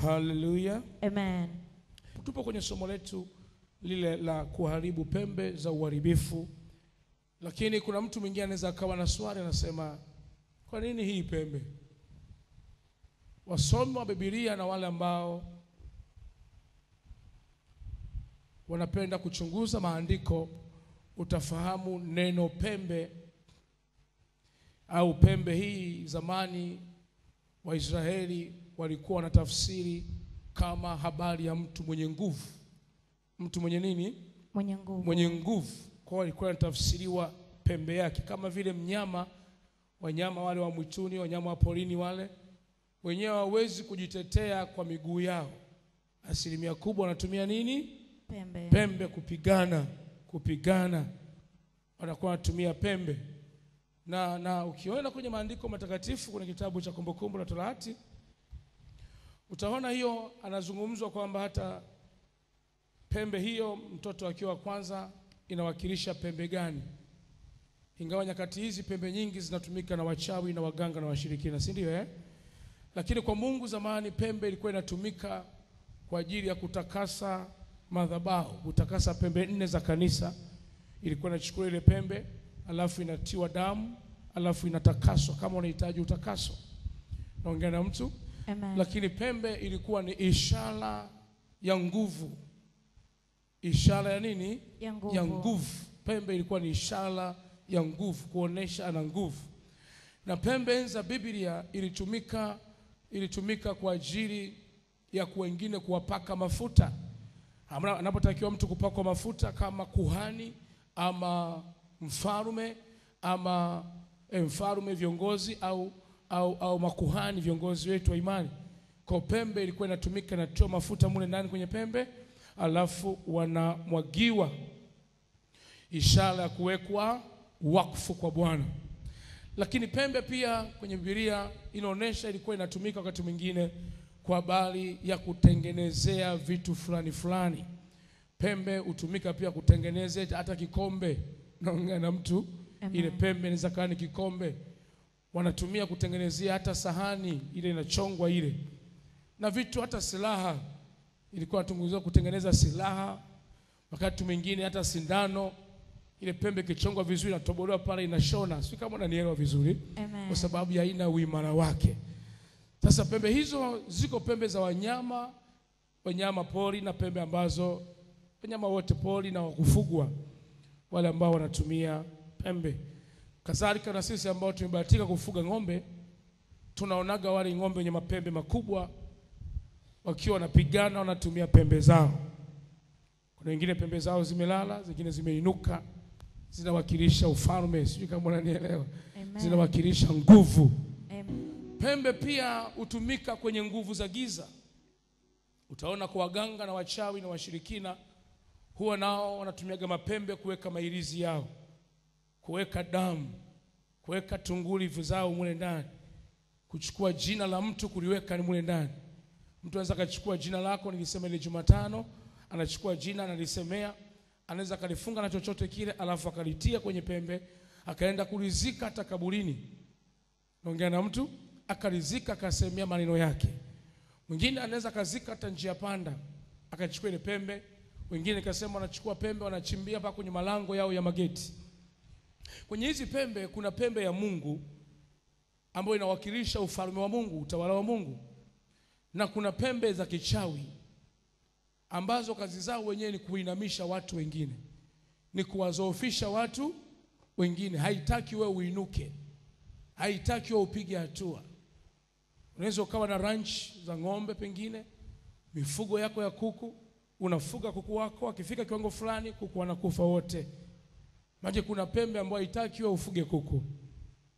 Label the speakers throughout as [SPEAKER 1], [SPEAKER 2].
[SPEAKER 1] Hallelujah.
[SPEAKER 2] Amen.
[SPEAKER 1] Tupo kwenye somo letu lile la kuharibu pembe za uharibifu. Lakini kuna mtu mwingine anaweza akawa na swali, anasema kwa nini hii pembe? Wasomi wa Biblia na wale ambao wanapenda kuchunguza maandiko, utafahamu neno pembe au pembe hii, zamani Waisraeli walikuwa wanatafsiri kama habari ya mtu mwenye nguvu. Mtu mwenye nini?
[SPEAKER 2] Mwenye nguvu.
[SPEAKER 1] Mwenye nguvu. Kwa hiyo alikuwa anatafsiriwa pembe yake kama vile mnyama, wanyama wale wa mwituni, wanyama wa porini wale, wenyewe hawezi kujitetea kwa miguu yao. Asilimia kubwa wanatumia nini?
[SPEAKER 2] Pembe.
[SPEAKER 1] Pembe kupigana. Wanakuwa wanatumia pembe. Na ukiona kwenye maandiko matakatifu, kwenye kitabu cha Kumbukumbu la Torati, utaona hiyo anazungumzwa kwamba hata pembe hiyo mtoto akiwa kwanza inawakilisha pembe gani. Ingawa nyakati hizi pembe nyingi zinatumika na wachawi na waganga na washirikina, si ndio? Lakini kwa Mungu zamani pembe ilikuwa inatumika kwa ajili ya kutakasa madhabahu, kutakasa pembe 4 za kanisa. Ilikuwa inachukua ile pembe, alafu inatiwa damu, alafu inatakaswa kama unahitaji utakaso. Naongea na mtu?
[SPEAKER 2] Amen.
[SPEAKER 1] Lakini pembe ilikuwa ni ishara ya nguvu. Ishara ya nini?
[SPEAKER 2] Ya
[SPEAKER 1] nguvu. Pembe ilikuwa ni ishara ya nguvu, kuonesha ana nguvu. Na pembe za Biblia ilitumika kwa ajili ya wengine kuwapaka mafuta. Anapotakiwa mtu kupakwa mafuta kama kuhani ama mfarume ama mfarume, viongozi au makuhani, viongozi wetu wa imani. Kwa pembe ilikuwa inatumika, na toa mafuta mule ndani kwenye pembe, alafu wanamwagiwa, ishara ya kuwekwa wakfu kwa Bwana. Lakini pembe pia kwenye Biblia inaonesha ilikuwa inatumika wakati mwingine kwa habari ya kutengenezea vitu fulani. Pembe hutumika pia kutengenezea hata kikombe. Naongea na mtu?
[SPEAKER 2] Amen.
[SPEAKER 1] Ile pembe inaweza kuwa ni kikombe. Wanatumia kutengenezea hata sahani ile inachongwa ile. Na vitu, hata silaha ilikuwa inatumika kutengeneza silaha. Wakati mwingine hata sindano, ile pembe kichongwa vizuri, inatobolewa pale, inashona. Sio kama unanielewa vizuri?
[SPEAKER 2] Amen.
[SPEAKER 1] Kwa sababu ya aina uimara wake. Sasa pembe hizo ziko pembe za wanyama pori, na pembe ambazo wanyama wote pori na wakufugwa, wale ambao wanatumia pembe. Kadhalika na sisi ambao tumebahatika kufuga ng'ombe, tunaonaga wale ng'ombe wenye mapembe makubwa wakiwa wanapigana, wanatumia pembe zao. Kuna wengine pembe zao zimelala, zingine zimeinuka, zinawakilisha ufalme. Sijui kama unanielewa? Zinawakilisha nguvu.
[SPEAKER 2] Amen.
[SPEAKER 1] Pembe pia hutumika kwenye nguvu za giza. Utaona kwa waganga na wachawi na washirikina, huwa nao wanatumiaga mapembe kuweka mailizi yao, kuweka damu, kuweka tunguli zao mule ndani, kuchukua jina la mtu kuliweka mule ndani. Mtu anaweza akachukua jina lako, nilisema ile Jumatano, anachukua jina analisemea, anaweza kalifunga na chochote kile, alafu akalitia kwenye pembe, akaenda kulizika hata kaburini. Naongea na mtu? Akalizika, akasemea maneno yake. Mwingine anaweza kazika hata njia panda, akachukua ile pembe. Wengine kasema wanachukua pembe, wanachimbia hapa kwenye malango yao ya mageti. Kwenye hizi pembe kuna pembe ya Mungu ambayo inawakilisha ufalme wa Mungu, utawala wa Mungu. Na kuna pembe za kichawi ambazo kazi zao wenyewe ni kuinamisha watu wengine, ni kuwazoofisha watu wengine. Haitaki wewe uinuke, haitaki wewe upige hatua. Unaweza ukawa na ranch za ng'ombe, pengine mifugo yako ya kuku, unafuga kuku wako, akifika kiwango fulani kuku wanakufa wote. Maana kuna pembe ambayo haitaki wewe ufuge kuku.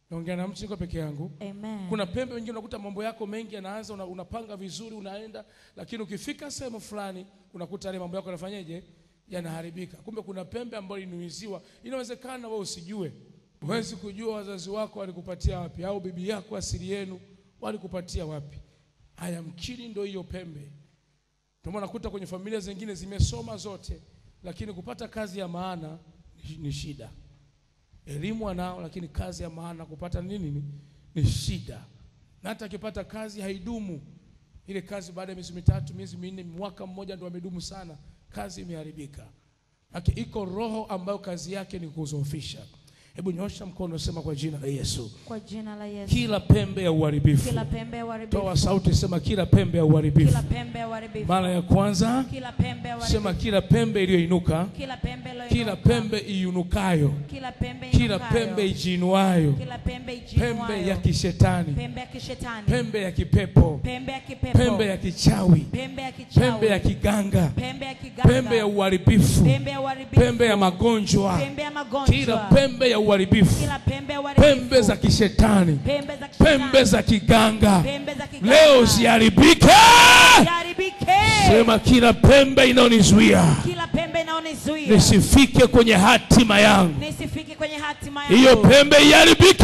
[SPEAKER 1] Naongea na mtu niko peke yangu?
[SPEAKER 2] Amen.
[SPEAKER 1] Kuna pembe wengine unakuta mambo yako mengi yanaanza, unapanga vizuri, unaenda, lakini ukifika sehemu fulani unakuta ile mambo yako yanafanyaje? Yanaharibika. Kumbe kuna pembe ambayo inuiziwa. Inawezekana wewe usijue. Huwezi kujua wazazi wako walikupatia wapi, au bibi yako asili yenu walikupatia wapi. Haya, mkiri ndio hiyo pembe. Ndio unakuta kwenye familia zingine zimesoma zote, lakini kupata kazi ya maana ni shida. Elimu anao, lakini kazi ya maana kupata nini ni shida. Na hata akipata kazi haidumu. Ile kazi baada ya miezi mitatu, miezi minne, mwaka mmoja ndio amedumu sana, kazi imeharibika. Lakini iko roho ambayo kazi yake ni kuzofisha. Hebu nyosha mkono, sema kwa jina la Yesu.
[SPEAKER 2] Kwa jina la Yesu.
[SPEAKER 1] Kila pembe ya uharibifu.
[SPEAKER 2] Kila pembe ya uharibifu.
[SPEAKER 1] Toa sauti, sema kila pembe ya uharibifu.
[SPEAKER 2] Kila pembe ya uharibifu.
[SPEAKER 1] Mara ya kwanza.
[SPEAKER 2] Kila pembe ya uharibifu.
[SPEAKER 1] Sema kila pembe iliyoinuka.
[SPEAKER 2] Kila pembe iliyoinuka.
[SPEAKER 1] Kila pembe iunukayo.
[SPEAKER 2] Kila pembe
[SPEAKER 1] inukayo. Kila pembe ijinuayo.
[SPEAKER 2] Kila pembe ijinuayo.
[SPEAKER 1] Pembe ya kishetani.
[SPEAKER 2] Pembe ya kishetani.
[SPEAKER 1] Pembe ya kipepo.
[SPEAKER 2] Pembe ya kipepo.
[SPEAKER 1] Pembe ya kichawi.
[SPEAKER 2] Pembe ya kichawi.
[SPEAKER 1] Pembe ya kiganga.
[SPEAKER 2] Pembe ya kiganga.
[SPEAKER 1] Pembe ya uharibifu.
[SPEAKER 2] Pembe ya uharibifu.
[SPEAKER 1] Pembe ya magonjwa.
[SPEAKER 2] Pembe ya magonjwa.
[SPEAKER 1] Kila pembe ya uharibifu.
[SPEAKER 2] Kila pembe ya uharibifu.
[SPEAKER 1] Pembe za kishetani.
[SPEAKER 2] Pembe za kishetani.
[SPEAKER 1] Pembe za kiganga.
[SPEAKER 2] Pembe za kiganga.
[SPEAKER 1] Leo ziharibike.
[SPEAKER 2] Ziharibike.
[SPEAKER 1] Sema kila pembe inaonizuia.
[SPEAKER 2] Kila pembe inaonizuia.
[SPEAKER 1] Nisifike kwenye hatima yangu.
[SPEAKER 2] Nisifike kwenye hatima yangu.
[SPEAKER 1] Hiyo pembe iharibike.